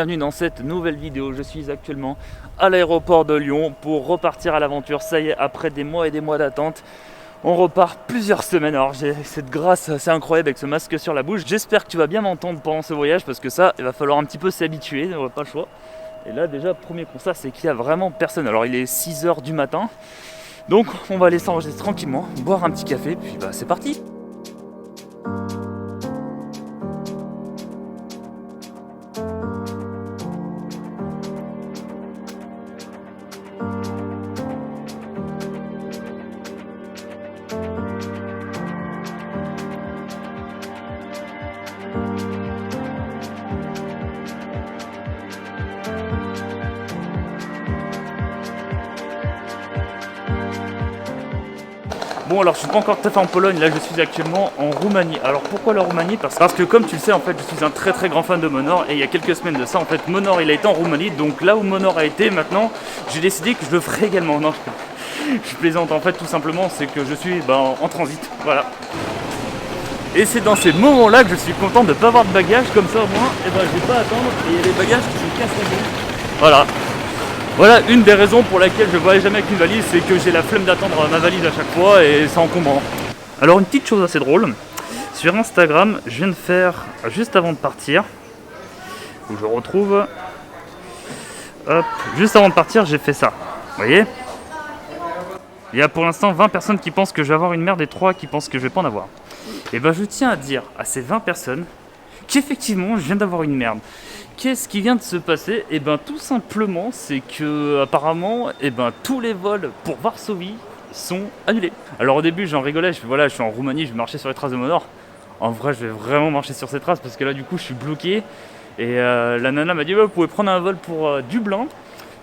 Bienvenue dans cette nouvelle vidéo. Je suis actuellement à l'aéroport de Lyon pour repartir à l'aventure. Ça y est, après des mois et des mois d'attente, on repart plusieurs semaines. Alors j'ai cette grâce assez incroyable avec ce masque sur la bouche. J'espère que tu vas bien m'entendre pendant ce voyage parce que ça, il va falloir un petit peu s'habituer, on n'a pas le choix. Et là déjà, premier constat, c'est qu'il n'y a vraiment personne. Alors il est 6h du matin, donc on va aller s'enregistrer tranquillement, boire un petit café, puis bah c'est parti. Bon, alors je suis pas encore tout à fait en Pologne, là je suis actuellement en Roumanie. Alors pourquoi la Roumanie? Parce que comme tu le sais, en fait, je suis un très grand fan de Monor, et il y a quelques semaines de ça, en fait, Monor il a été en Roumanie, donc là où Monor a été, maintenant j'ai décidé que je le ferai également. Non, je plaisante, en fait, tout simplement, c'est que je suis en transit, voilà. Et c'est dans ces moments-là que je suis content de ne pas avoir de bagages, comme ça au moins, et je vais pas attendre, et il y a les bagages qui se cassent la gueule. Voilà. Voilà une des raisons pour laquelle je ne voyage jamais avec une valise, c'est que j'ai la flemme d'attendre ma valise à chaque fois et c'est encombrant. Alors une petite chose assez drôle, sur Instagram, je viens de faire, juste avant de partir, où je retrouve, hop, juste avant de partir j'ai fait ça, vous voyez. Il y a pour l'instant 20 personnes qui pensent que je vais avoir une merde et 3 qui pensent que je vais pas en avoir. Et je tiens à dire à ces 20 personnes qu'effectivement je viens d'avoir une merde. Qu'est-ce qui vient de se passer? Tout simplement, c'est que apparemment, tous les vols pour Varsovie sont annulés. Alors au début, j'en rigolais, je suis en Roumanie, je vais marcher sur les traces de Monor. En vrai, je vais vraiment marcher sur ces traces parce que là, du coup, je suis bloqué. Et la nana m'a dit, vous pouvez prendre un vol pour Dublin.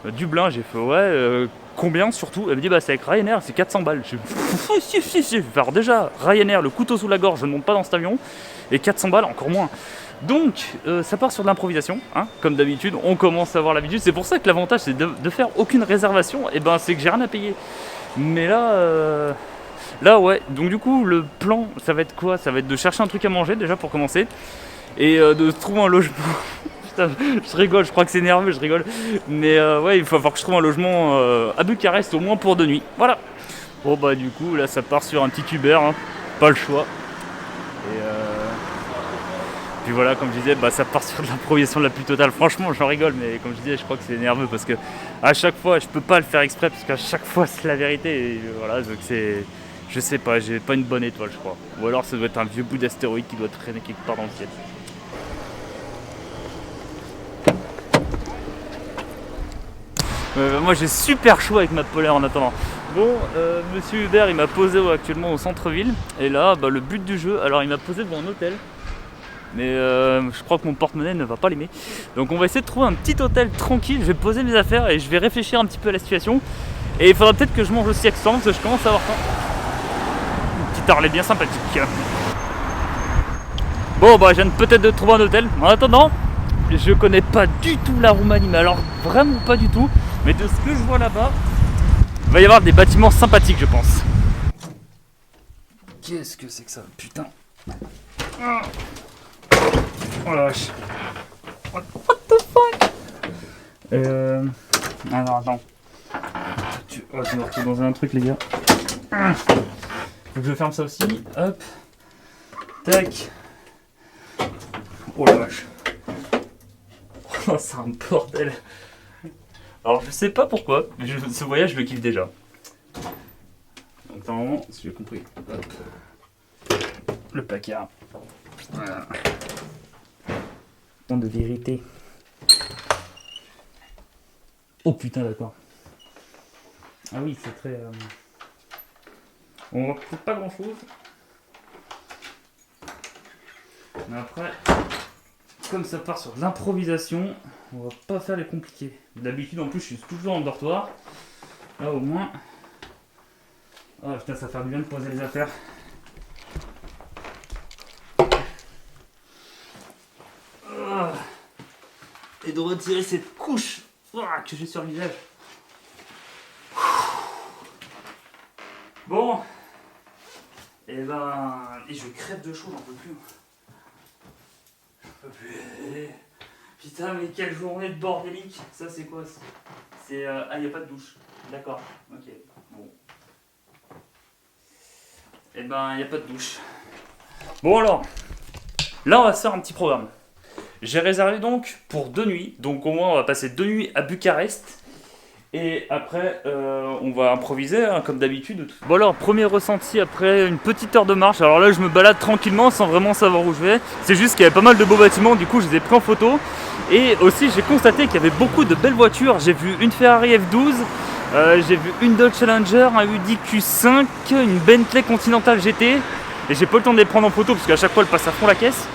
Dublin, j'ai fait, ouais, combien surtout? Elle me dit, c'est avec Ryanair, c'est 400 balles. Je si. Alors déjà, Ryanair, le couteau sous la gorge, je ne monte pas dans cet avion. Et 400 balles, encore moins. Donc, ça part sur de l'improvisation, hein, comme d'habitude, on commence à avoir l'habitude. C'est pour ça que l'avantage, c'est de faire aucune réservation, c'est que j'ai rien à payer. Mais là, ouais, donc du coup, le plan, ça va être quoi? Ça va être de chercher un truc à manger, déjà, pour commencer, et de trouver un logement. Putain, je rigole, je crois que c'est nerveux, je rigole. Mais ouais, il va falloir que je trouve un logement à Bucarest, au moins pour 2 nuits. Voilà. Bon, du coup, là, ça part sur un petit Uber, hein, pas le choix. Et puis voilà, comme je disais, ça part sur de l'improvisation la plus totale. Franchement, j'en rigole, mais comme je disais, je crois que c'est nerveux parce que à chaque fois, je peux pas le faire exprès parce qu'à chaque fois, c'est la vérité. Et voilà, donc c'est, je sais pas, j'ai pas une bonne étoile, je crois. Ou alors, ça doit être un vieux bout d'astéroïde qui doit traîner quelque part dans le ciel. Moi, j'ai super chaud avec ma polaire en attendant. Bon, monsieur Hubert, il m'a posé actuellement au centre-ville. Et là, le but du jeu, alors il m'a posé devant un hôtel. Mais je crois que mon porte-monnaie ne va pas l'aimer. Donc on va essayer de trouver un petit hôtel tranquille. Je vais poser mes affaires et je vais réfléchir un petit peu à la situation. Et il faudra peut-être que je mange aussi accessoirement parce que je commence à avoir faim. Une petite Harley bien sympathique. Bon, je viens peut-être de trouver un hôtel. En attendant, je connais pas du tout la Roumanie, mais alors vraiment pas du tout. Mais de ce que je vois là-bas, il va y avoir des bâtiments sympathiques, je pense. Qu'est-ce que c'est que ça, putain. Oh la vache. What the fuck? Alors attends. Tu me retrouves dans un truc, les gars. Faut que je ferme ça aussi. Hop. Tac. Oh la vache. Oh, c'est un bordel. Alors je sais pas pourquoi, mais ce voyage je le kiffe déjà. Donc normalement, si j'ai compris. Hop. Le placard. Voilà. De vérité. Oh putain, d'accord. Ah oui, c'est très. On retrouve pas grand chose. Mais après, comme ça part sur l'improvisation, on va pas faire les compliqués. D'habitude, en plus, je suis toujours dans le dortoir. Là, au moins. Oh putain, ça fait du bien de poser les affaires. Et de retirer cette couche que j'ai sur le visage. Bon. Et je crève de chaud, j'en peux plus. Putain, mais quelle journée de bordélique. Ça, c'est quoi? C'est... Ah, il n'y a pas de douche. D'accord, ok. Bon. Eh ben, il n'y a pas de douche. Bon alors, là, on va se faire un petit programme. J'ai réservé donc pour 2 nuits. Donc au moins, on va passer 2 nuits à Bucarest. Et après, on va improviser, hein, comme d'habitude. Bon alors, premier ressenti après une petite heure de marche. Alors là, je me balade tranquillement sans vraiment savoir où je vais. C'est juste qu'il y avait pas mal de beaux bâtiments, du coup, je les ai pris en photo. Et aussi, j'ai constaté qu'il y avait beaucoup de belles voitures. J'ai vu une Ferrari F12, j'ai vu une Dodge Challenger, un Audi Q5, une Bentley Continental GT. Et j'ai pas le temps de les prendre en photo parce qu'à chaque fois, elle passe à fond la caisse.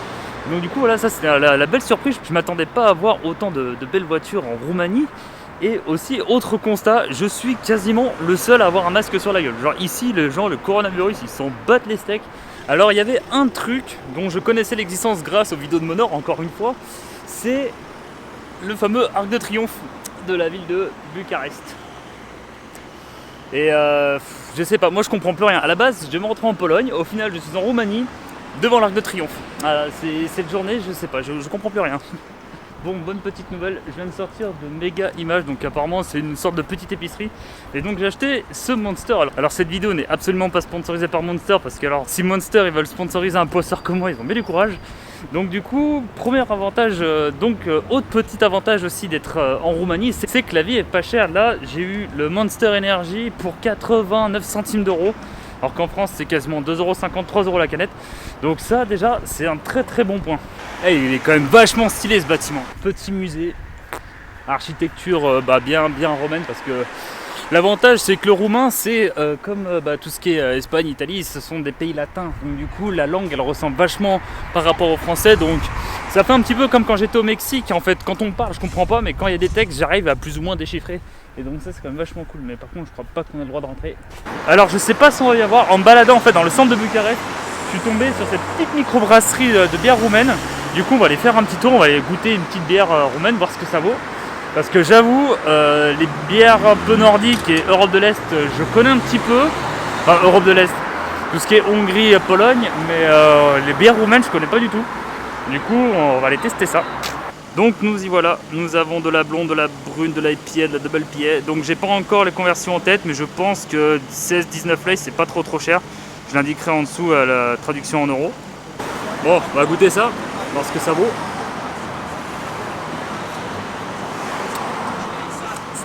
Donc du coup, voilà, ça c'était la belle surprise. Je m'attendais pas à voir autant de belles voitures en Roumanie. Et aussi, autre constat, je suis quasiment le seul à avoir un masque sur la gueule. Genre ici, les gens, le coronavirus, ils s'en battent les steaks. Alors il y avait un truc dont je connaissais l'existence grâce aux vidéos de Monor, encore une fois, c'est le fameux Arc de Triomphe de la ville de Bucarest. Et je sais pas, moi je comprends plus rien. À la base, je devais rentrer en Pologne, au final je suis en Roumanie, devant l'Arc de Triomphe. Voilà, cette journée, je sais pas, je comprends plus rien. Bon, bonne petite nouvelle, je viens de sortir de Méga Image, donc apparemment c'est une sorte de petite épicerie. Et donc j'ai acheté ce Monster. Alors cette vidéo n'est absolument pas sponsorisée par Monster, parce que alors si Monster ils veulent sponsoriser un poisseur comme moi, ils ont bien du courage. Donc du coup, premier avantage, autre petit avantage aussi d'être en Roumanie, c'est que la vie est pas chère. Là, j'ai eu le Monster Energy pour 89 centimes d'euros. Alors qu'en France, c'est quasiment 2,50€, 3€ la canette. Donc ça, déjà, c'est un très très bon point. Et il est quand même vachement stylé ce bâtiment. Petit musée, architecture bien romaine, parce que l'avantage, c'est que le roumain, c'est comme tout ce qui est Espagne, Italie, ce sont des pays latins. Donc du coup, la langue, elle ressemble vachement par rapport au français. Donc ça fait un petit peu comme quand j'étais au Mexique. En fait, quand on parle, je comprends pas, mais quand il y a des textes, j'arrive à plus ou moins déchiffrer. Et donc ça, c'est quand même vachement cool. Mais par contre, je crois pas qu'on a le droit de rentrer. Alors, je sais pas si on va y avoir. En me baladant en fait dans le centre de Bucarest, je suis tombé sur cette petite microbrasserie de bière roumaine. Du coup, on va aller faire un petit tour. On va aller goûter une petite bière roumaine, voir ce que ça vaut. Parce que j'avoue, les bières un peu nordiques et Europe de l'Est, je connais un petit peu. Enfin, Europe de l'Est, tout ce qui est Hongrie, Pologne, mais les bières roumaines, je connais pas du tout. Du coup, on va aller tester ça. Donc nous y voilà, nous avons de la blonde, de la brune, de la IPA, de la double IPA. Donc j'ai pas encore les conversions en tête, mais je pense que 16-19 lei, c'est pas trop cher. Je l'indiquerai en dessous à la traduction en euros. Bon, on va goûter ça, voir ce que ça vaut.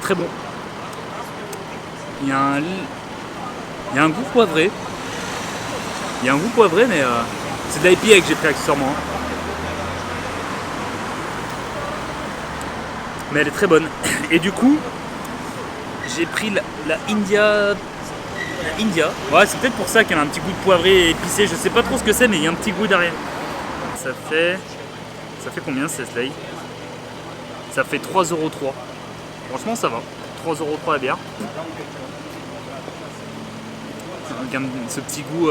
Très bon. Il y a un goût poivré. Il y a un goût poivré, mais c'est de l'IPA que j'ai pris accessoirement. Mais elle est très bonne. Et du coup, j'ai pris la India. La India. Ouais, c'est peut-être pour ça qu'elle a un petit goût de poivré et épicé. Je sais pas trop ce que c'est, mais il y a un petit goût derrière. Ça fait combien 16 lei? Ça fait 3,03€. Franchement, ça va. 3,03€ la bière. Ce petit goût,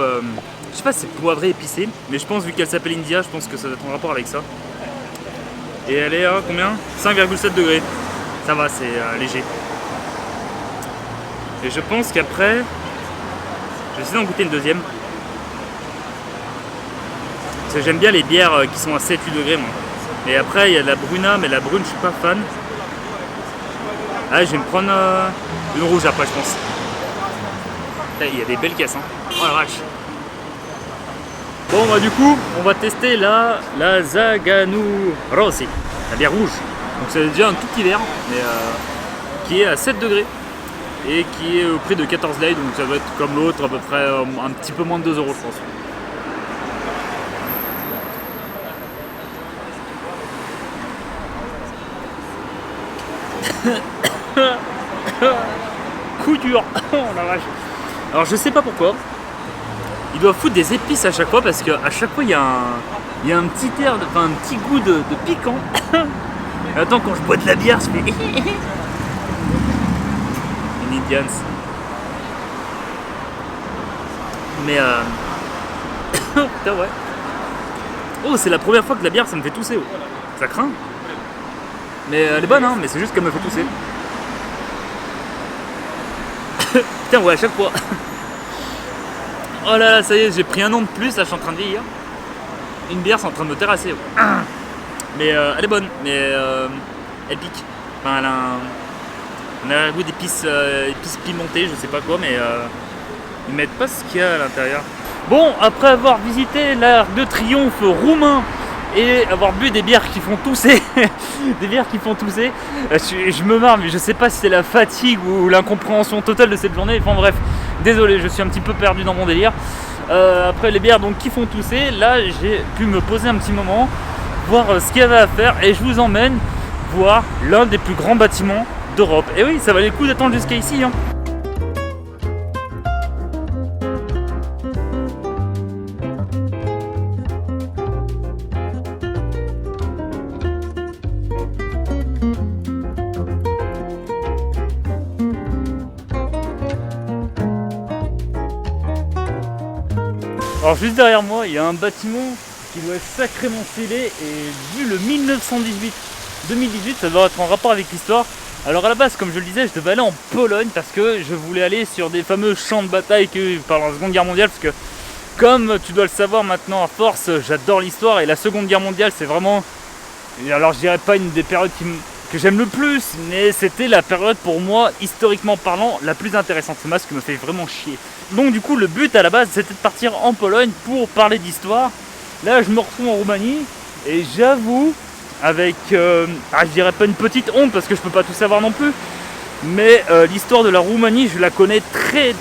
je sais pas si c'est poivré épicé, mais je pense, vu qu'elle s'appelle India, je pense que ça doit être en rapport avec ça. Et elle est à combien? 5,7 degrés. Ça va, c'est léger. Et je pense qu'après, je vais essayer d'en goûter une deuxième. Parce que j'aime bien les bières qui sont à 7-8 degrés, moi. Et après, il y a la Bruna, mais la brune, je suis pas fan. Ah, je vais me prendre une rouge après, je pense. Il y a des belles caisses, hein. Oh la vache. Bon, bah du coup, on va tester la Zaganou Rossi, la bière rouge. Donc c'est déjà un tout petit verre, mais qui est à 7 degrés et qui est au prix de 14 lei, donc ça doit être comme l'autre, à peu près un petit peu moins de 2€, je pense. Coup dur. Oh la vache. Alors je sais pas pourquoi ils doivent foutre des épices à chaque fois, parce qu'à chaque fois il y a un petit air, un petit goût de piquant. Et attends, quand je bois de la bière, je fais une Indians. Mais putain, ouais. Oh, c'est la première fois que la bière ça me fait tousser. Ça craint. Mais elle est bonne, hein, mais c'est juste qu'elle me fait tousser. Putain, ouais, à chaque fois. Oh là là, ça y est, j'ai pris un an de plus, là je suis en train de vieillir. Une bière, c'est en train de me terrasser. Ouais. Mais elle est bonne, mais elle pique. Enfin, on a le goût d'épices pimentées, je sais pas quoi, mais ils mettent pas ce qu'il y a à l'intérieur. Bon, après avoir visité l'Arc de Triomphe roumain et avoir bu des bières qui font tousser, je me marre, mais je sais pas si c'est la fatigue ou l'incompréhension totale de cette journée. Enfin bref, désolé, je suis un petit peu perdu dans mon délire. Après les bières donc qui font tousser, là j'ai pu me poser un petit moment, voir ce qu'il y avait à faire, et je vous emmène voir l'un des plus grands bâtiments d'Europe. Et oui, ça valait le coup d'attendre jusqu'à ici, hein. Alors juste derrière moi, il y a un bâtiment qui doit être sacrément stylé, et vu le 1918, ça doit être en rapport avec l'histoire. Alors à la base, comme je le disais, je devais aller en Pologne parce que je voulais aller sur des fameux champs de bataille que pendant la Seconde Guerre mondiale, parce que comme tu dois le savoir maintenant à force, j'adore l'histoire, et la Seconde Guerre mondiale c'est vraiment, alors je dirais pas une des périodes que j'aime le plus, mais c'était la période pour moi, historiquement parlant, la plus intéressante. C'est moi ce qui me fait vraiment chier. Donc du coup le but à la base c'était de partir en Pologne pour parler d'histoire. Là je me retrouve en Roumanie, et j'avoue avec, je dirais pas une petite honte parce que je peux pas tout savoir non plus, mais l'histoire de la Roumanie je la connais très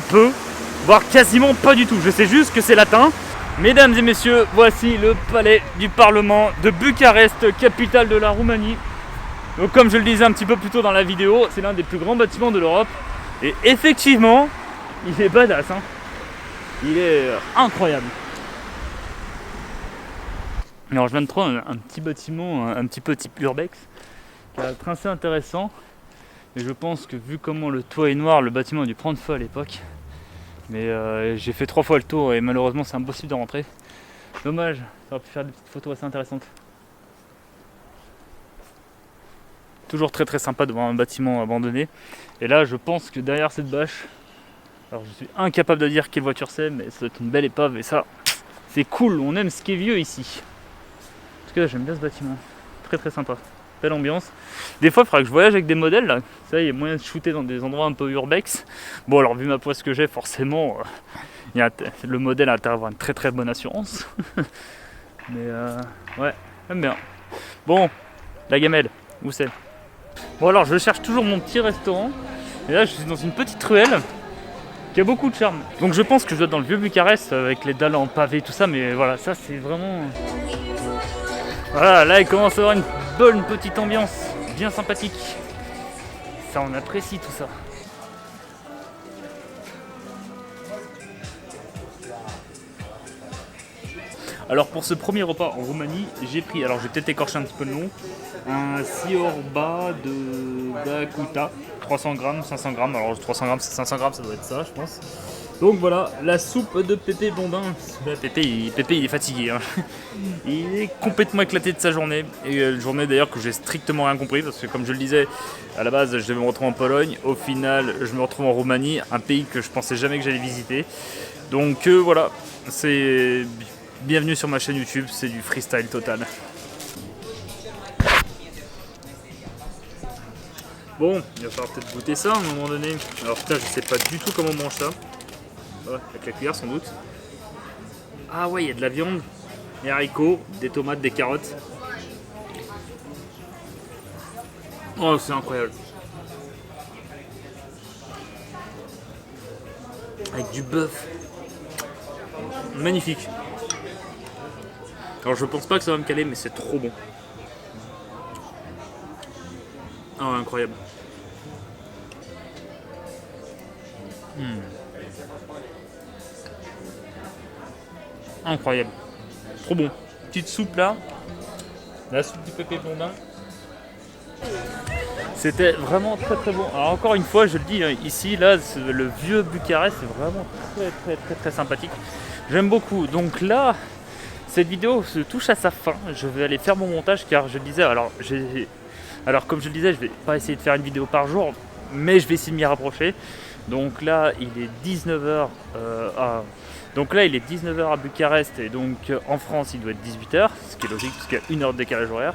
peu, voire quasiment pas du tout. Je sais juste que c'est latin. Mesdames et messieurs, voici le palais du Parlement de Bucarest, capitale de la Roumanie. Donc comme je le disais un petit peu plus tôt dans la vidéo, c'est l'un des plus grands bâtiments de l'Europe. Et effectivement, il est badass, hein. Il est incroyable. Alors je viens de trouver un petit bâtiment, un petit peu type urbex, qui a l'air assez intéressant. Et je pense que vu comment le toit est noir, le bâtiment a dû prendre feu à l'époque. Mais j'ai fait 3 fois le tour et malheureusement c'est impossible de rentrer. Dommage, ça aurait pu faire des petites photos assez intéressantes. Toujours très sympa de voir un bâtiment abandonné. Et là je pense que derrière cette bâche, alors je suis incapable de dire quelle voiture c'est, mais ça doit être une belle épave, et ça c'est cool, on aime ce qui est vieux ici. En tout cas j'aime bien ce bâtiment, très sympa. Belle ambiance. Des fois il faudra que je voyage avec des modèles là. Ça, il y a moyen de shooter dans des endroits un peu urbex. Bon alors vu ma poisse que j'ai, forcément le modèle a intérêt à avoir une très bonne assurance. Mais ouais, j'aime bien. Bon, la gamelle, où c'est? Bon alors je cherche toujours mon petit restaurant. Et là je suis dans une petite ruelle qui a beaucoup de charme. Donc je pense que je dois être dans le vieux Bucarest avec les dalles en pavé tout ça, mais voilà, ça c'est vraiment... Voilà, là il commence à avoir une bonne petite ambiance, bien sympathique. Ça, on apprécie tout ça. Alors pour ce premier repas en Roumanie, j'ai pris, alors je vais peut-être écorcher un petit peu le nom, un siorba de Dakuta, 300 grammes, 500 grammes, alors 300 grammes c'est 500 grammes, ça doit être ça je pense. Donc voilà, la soupe de Pépé Blondin. Là, Pépé il est fatigué, hein. Il est complètement éclaté de sa journée. Et une journée d'ailleurs que j'ai strictement rien compris, parce que comme je le disais, à la base je devais me retrouver en Pologne. Au final je me retrouve en Roumanie, un pays que je pensais jamais que j'allais visiter. Donc voilà, c'est bienvenue sur ma chaîne YouTube, c'est du freestyle total. Bon, il va falloir peut-être goûter ça à un moment donné. Alors putain, je sais pas du tout comment on mange ça. Ouais, avec la cuillère sans doute. Ah ouais, il y a de la viande, des haricots, des tomates, des carottes. Oh, c'est incroyable. Avec du bœuf. Magnifique. Alors je pense pas que ça va me caler, mais c'est trop bon. Ah, incroyable. Incroyable. Trop bon. Petite soupe là. La soupe du Pépé Blondin. C'était vraiment très bon. Alors encore une fois, je le dis, ici, là, le vieux Bucarest, c'est vraiment très sympathique. J'aime beaucoup. Donc là, cette vidéo se touche à sa fin. Je vais aller faire mon montage car je le disais, alors comme je le disais, je vais pas essayer de faire une vidéo par jour, mais je vais essayer de m'y rapprocher. Donc là, il est 19h Donc là il est 19h à Bucarest et donc en France il doit être 18h, ce qui est logique parce qu'il y a 1 heure de décalage horaire.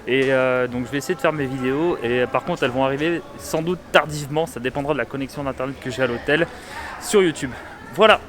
Et donc je vais essayer de faire mes vidéos et par contre elles vont arriver sans doute tardivement, ça dépendra de la connexion d'internet que j'ai à l'hôtel sur YouTube. Voilà.